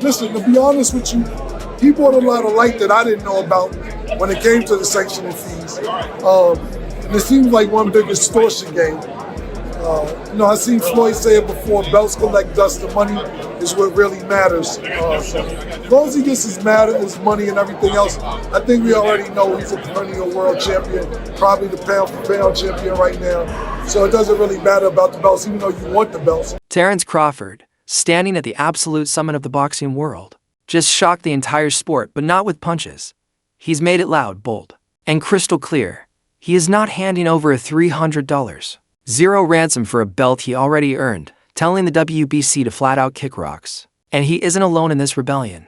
listen, to be honest with you, he brought a lot of light that I didn't know about when it came to the sanctioning fees. And it seems like one big extortion game. I seen Floyd say it before, belts collect dust, the money is what really matters. As long as he gets his money and everything else, I think we already know he's a perennial world champion, probably the pound-for-pound champion right now. So it doesn't really matter about the belts, even though you want the belts. Terence Crawford, standing at the absolute summit of the boxing world, just shocked the entire sport, but not with punches. He's made it loud, bold, and crystal clear. He is not handing over a $300 zero ransom for a belt he already earned, telling the WBC to flat out kick rocks. And he isn't alone in this rebellion.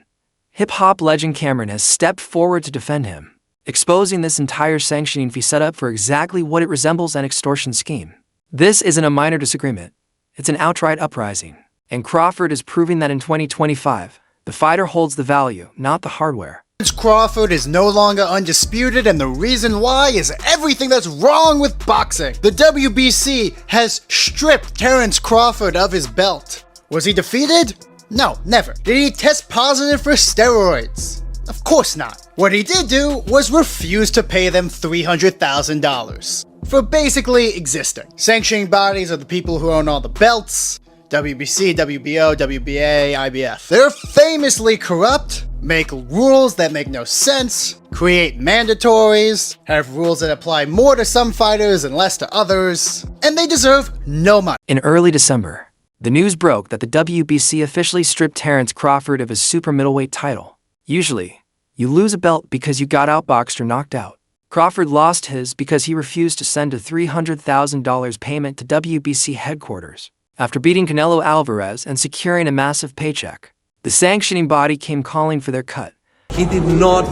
Hip-hop legend Cameron has stepped forward to defend him, exposing this entire sanctioning fee setup for exactly what it resembles, an extortion scheme. This isn't a minor disagreement, it's an outright uprising. And Crawford is proving that in 2025, the fighter holds the value, not the hardware. Terence Crawford is no longer undisputed, and the reason why is everything that's wrong with boxing. The WBC has stripped Terence Crawford of his belt. Was he defeated? No, never. Did he test positive for steroids? Of course not. What he did do was refuse to pay them $300,000 for basically existing. Sanctioning bodies are the people who own all the belts. WBC, WBO, WBA, IBF. They're famously corrupt, make rules that make no sense, create mandatories, have rules that apply more to some fighters and less to others, and they deserve no money. In early December, the news broke that the WBC officially stripped Terence Crawford of his super middleweight title. Usually, you lose a belt because you got outboxed or knocked out. Crawford lost his because he refused to send a $300,000 payment to WBC headquarters after beating Canelo Alvarez and securing a massive paycheck. The sanctioning body came calling for their cut. He did not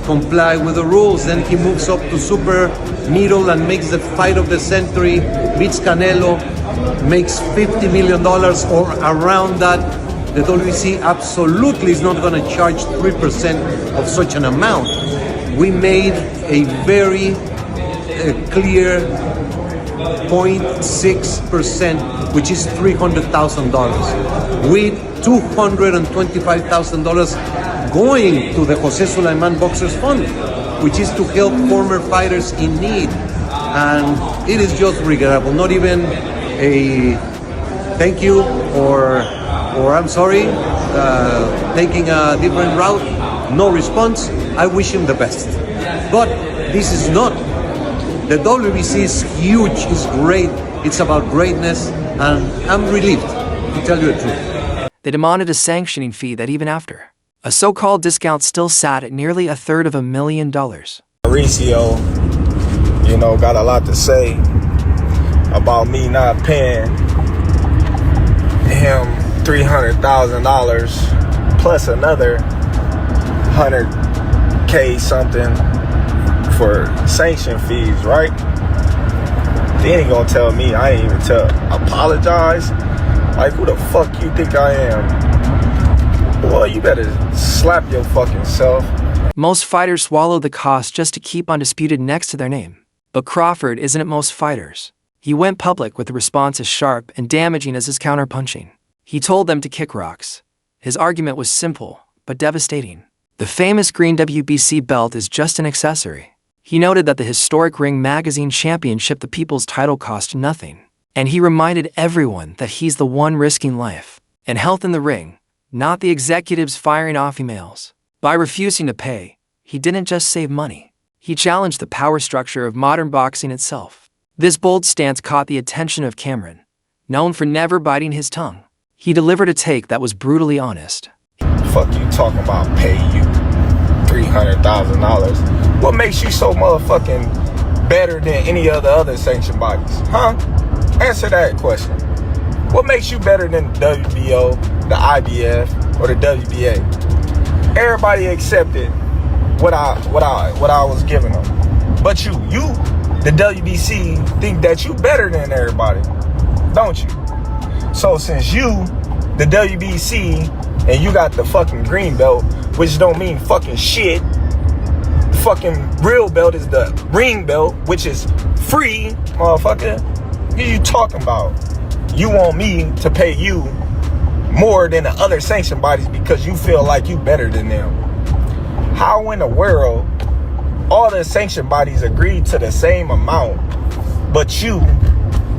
comply with the rules. Then he moves up to super middle and makes the fight of the century, beats Canelo, makes $50 million or around that. The WBC absolutely is not going to charge 3% of such an amount. We made a very clear 0.6%, which is $300,000, with $225,000 going to the Jose Sulaiman Boxers Fund, which is to help former fighters in need. And it is just regrettable. Not even a thank you or I'm sorry, taking a different route, no response. I wish him the best. But this is not. The WBC is huge, it's great, it's about greatness, and I'm relieved, to tell you the truth. They demanded a sanctioning fee that even after a so-called discount still sat at nearly $350,000. Mauricio, got a lot to say about me not paying him $300,000 plus another $100K something for sanction fees, right? They ain't gonna tell me I ain't even apologize. Like, who the fuck you think I am? Boy, you better slap your fucking self. Most fighters swallow the cost just to keep Undisputed next to their name. But Crawford isn't at most fighters. He went public with a response as sharp and damaging as his counter-punching. He told them to kick rocks. His argument was simple, but devastating. The famous green WBC belt is just an accessory. He noted that the historic Ring Magazine Championship, the people's title, cost nothing. And he reminded everyone that he's the one risking life and health in the ring, not the executives firing off emails. By refusing to pay, he didn't just save money. He challenged the power structure of modern boxing itself. This bold stance caught the attention of Cameron, known for never biting his tongue. He delivered a take that was brutally honest. Fuck you talking about pay you $300,000? What makes you so motherfucking better than any of the other sanctioned bodies? Huh? Answer that question. What makes you better than the WBO, the IBF, or the WBA? Everybody accepted what I was giving them. But you, the WBC, think that you better than everybody, don't you? So since you, the WBC, and you got the fucking green belt, which don't mean fucking shit. The fucking real belt is the ring belt, which is free, motherfucker. What are you talking about? You want me to pay you more than the other sanctioned bodies because you feel like you better than them. How in the world all the sanctioned bodies agreed to the same amount, but you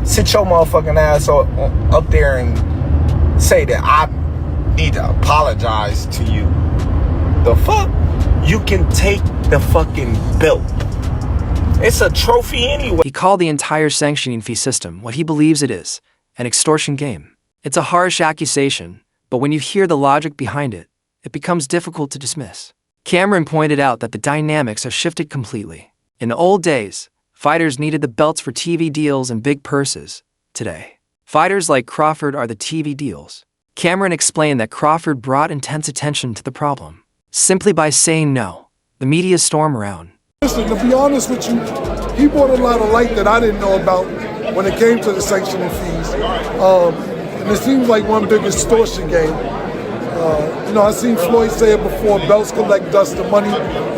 sit your motherfucking ass up there and say that I need to apologize to you? The fuck? You can take the fucking belt. It's a trophy anyway. He called the entire sanctioning fee system what he believes it is, an extortion game. It's a harsh accusation, but when you hear the logic behind it, it becomes difficult to dismiss. Cameron pointed out that the dynamics have shifted completely. In the old days, fighters needed the belts for TV deals and big purses. Today, fighters like Crawford are the TV deals. Cameron explained that Crawford brought intense attention to the problem. Simply by saying no, the media stormed around. Listen, to be honest with you, he brought a lot of light that I didn't know about when it came to the sanctioning fees. And it seems like one big extortion game. I seen Floyd say it before, belts collect dust, the money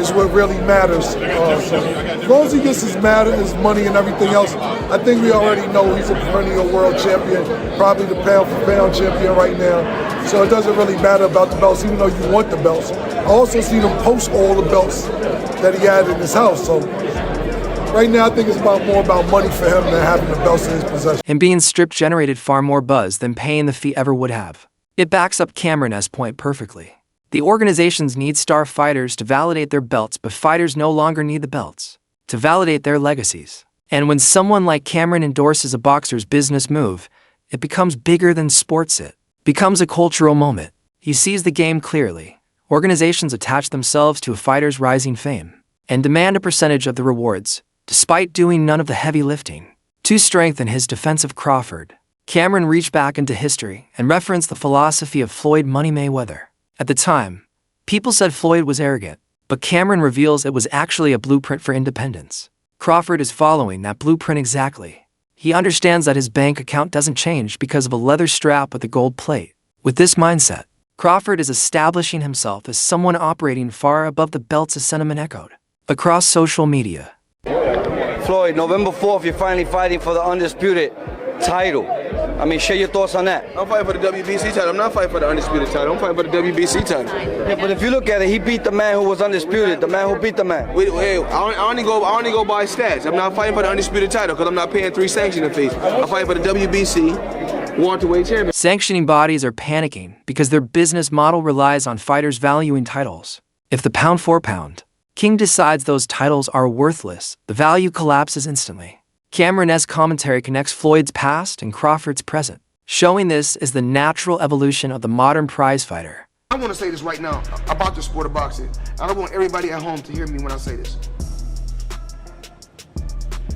is what really matters. So as long as he gets his money and everything else, I think we already know he's a perennial world champion, probably the pound for pound champion right now. So it doesn't really matter about the belts, even though you want the belts. I also seen him post all the belts that he had in his house. So right now, I think it's more about money for him than having the belts in his possession. Him being stripped generated far more buzz than paying the fee ever would have. It backs up Cameron's point perfectly. The organizations need star fighters to validate their belts, but fighters no longer need the belts to validate their legacies. And when someone like Cameron endorses a boxer's business move, it becomes bigger than sports. It becomes a cultural moment. He sees the game clearly. Organizations attach themselves to a fighter's rising fame and demand a percentage of the rewards, despite doing none of the heavy lifting. To strengthen his defense of Crawford, Cameron reached back into history and referenced the philosophy of Floyd Money Mayweather. At the time, people said Floyd was arrogant, but Cameron reveals it was actually a blueprint for independence. Crawford is following that blueprint exactly. He understands that his bank account doesn't change because of a leather strap with a gold plate. With this mindset, Crawford is establishing himself as someone operating far above the belts as sentiment echoed across social media. Floyd, November 4th, you're finally fighting for the undisputed title. I mean, share your thoughts on that. I'm fighting for the WBC title. I'm not fighting for the undisputed title. I'm fighting for the WBC title. Yeah, but if you look at it, he beat the man who was undisputed, the man who beat the man. I only go by stats. I'm not fighting for the undisputed title because I'm not paying 3 sanctioning fees. I'm fighting for the WBC welterweight champion. Sanctioning bodies are panicking because their business model relies on fighters valuing titles. If the pound for pound King decides those titles are worthless, the value collapses instantly. Cameron's commentary connects Floyd's past and Crawford's present, showing this is the natural evolution of the modern prize fighter. I want to say this right now about the sport of boxing. I don't want everybody at home to hear me when I say this.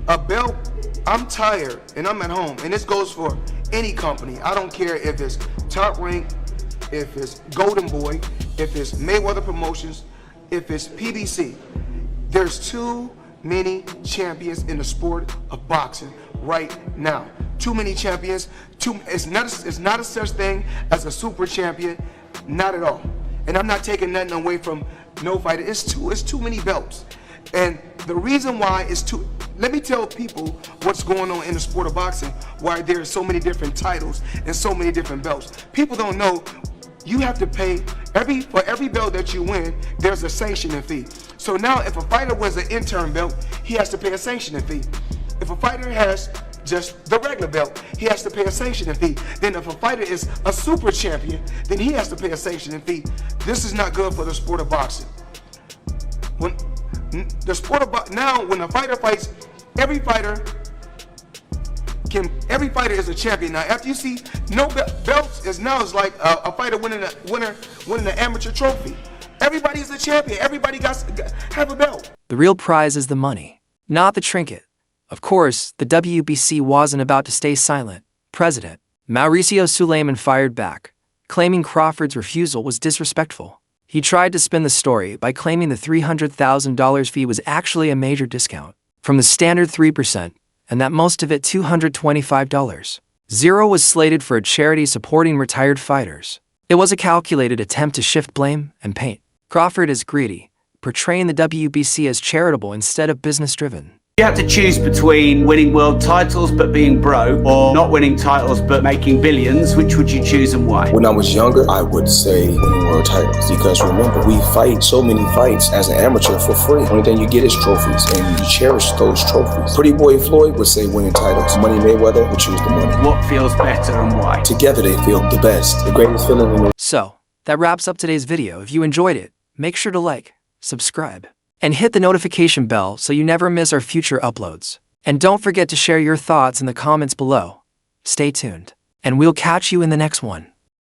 A belt, I'm tired and I'm at home, and this goes for any company. I don't care if it's Top Rank, if it's Golden Boy, if it's Mayweather Promotions, if it's PBC. There's too many champions in the sport of boxing right now. Too many champions. It's not a such thing as a super champion, not at all. And I'm not taking nothing away from no fighter. It's too many belts. And the reason why is let me tell people what's going on in the sport of boxing, why there's so many different titles and so many different belts. People don't know you have to pay for every belt that you win, there's a sanctioning fee. So now if a fighter wins an interim belt, he has to pay a sanctioning fee. If a fighter has just the regular belt, he has to pay a sanctioning fee. Then if a fighter is a super champion, then he has to pay a sanctioning fee. This is not good for the sport of boxing. When a fighter fights, every fighter is a champion. Now, after you see no belts, is like a fighter winning an amateur trophy. Everybody's a champion. Everybody have a belt. The real prize is the money, not the trinket. Of course, the WBC wasn't about to stay silent. President Mauricio Suleiman fired back, claiming Crawford's refusal was disrespectful. He tried to spin the story by claiming the $300,000 fee was actually a major discount from the standard 3%, and that most of it $225. Zero was slated for a charity supporting retired fighters. It was a calculated attempt to shift blame and paint Crawford as greedy, portraying the WBC as charitable instead of business-driven. You had to choose between winning world titles but being broke, or not winning titles but making billions. Which would you choose and why? When I was younger, I would say winning world titles, because remember, we fight so many fights as an amateur for free. Only thing you get is trophies, and you cherish those trophies. Pretty Boy Floyd would say winning titles. Money Mayweather would choose the money. What feels better and why? Together they feel the best, the greatest feeling in the... So, that wraps up today's video. If you enjoyed it, make sure to like, subscribe, and hit the notification bell so you never miss our future uploads. And don't forget to share your thoughts in the comments below. Stay tuned, and we'll catch you in the next one.